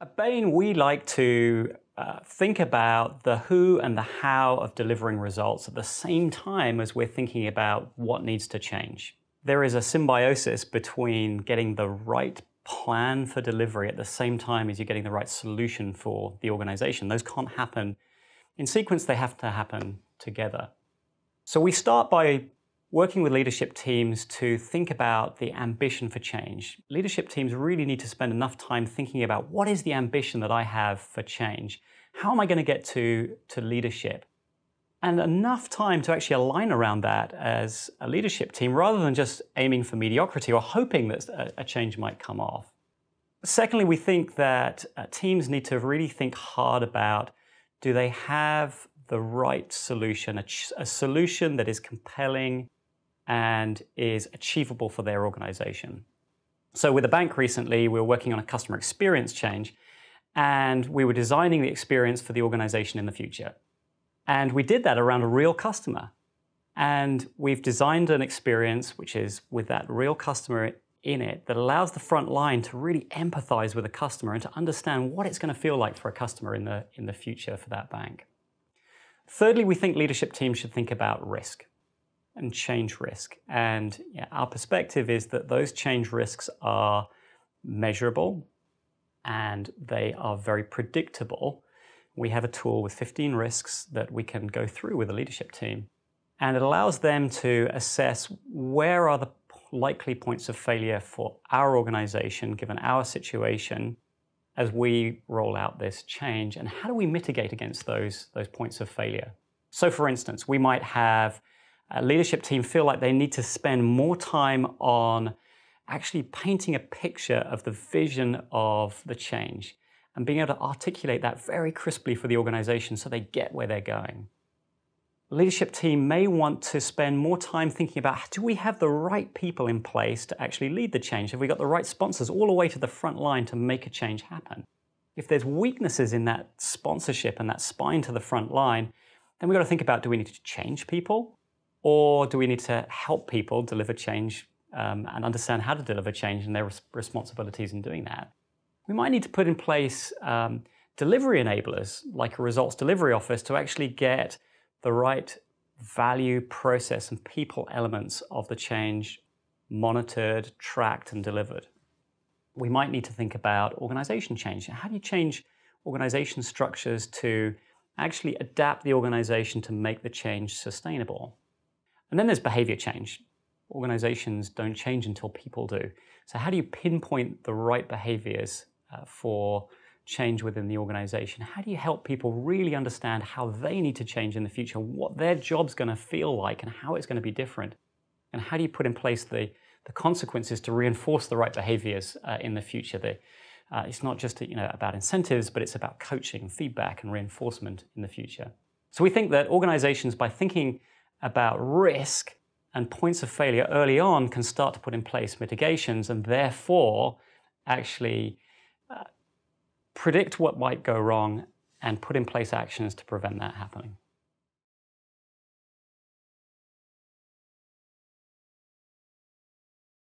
At Bain, we like to think about the who and the how of delivering results at the same time as we're thinking about what needs to change. There is a symbiosis between getting the right plan for delivery at the same time as you're getting the right solution for the organization. Those can't happen in sequence, they have to happen together. So we start by working with leadership teams to think about the ambition for change. Leadership teams really need to spend enough time thinking about what is the ambition that I have for change? How am I going to get to leadership? And enough time to actually align around that as a leadership team rather than just aiming for mediocrity or hoping that a change might come off. Secondly, we think that teams need to really think hard about, do they have the right solution, a solution that is compelling and is achievable for their organization. So with a bank recently, we were working on a customer experience change, and we were designing the experience for the organization in the future. And we did that around a real customer. And we've designed an experience which is with that real customer in it that allows the front line to really empathize with a customer and to understand what it's going to feel like for a customer in the future for that bank. Thirdly, we think leadership teams should think about risk and change risk. And our perspective is that those change risks are measurable and they are very predictable. We have a tool with 15 risks that we can go through with the leadership team. And it allows them to assess where are the likely points of failure for our organization, given our situation, as we roll out this change, and how do we mitigate against those points of failure? So for instance, we might have a leadership team feel like they need to spend more time on actually painting a picture of the vision of the change and being able to articulate that very crisply for the organization so they get where they're going. The leadership team may want to spend more time thinking about, do we have the right people in place to actually lead the change? Have we got the right sponsors all the way to the front line to make a change happen? If there's weaknesses in that sponsorship and that spine to the front line, then we've got to think about, do we need to change people? Or do we need to help people deliver change and understand how to deliver change and their responsibilities in doing that? We might need to put in place delivery enablers, like a results delivery office, to actually get the right value, process, and people elements of the change monitored, tracked, and delivered. We might need to think about organization change. How do you change organization structures to actually adapt the organization to make the change sustainable? And then there's behavior change. Organizations don't change until people do. So how do you pinpoint the right behaviors for change within the organization? How do you help people really understand how they need to change in the future, what their job's going to feel like and how it's going to be different? And how do you put in place the consequences to reinforce the right behaviors in the future? It's not just about incentives, but it's about coaching, feedback, and reinforcement in the future. So we think that organizations, by thinking about risk and points of failure early on, can start to put in place mitigations and therefore actually predict what might go wrong and put in place actions to prevent that happening.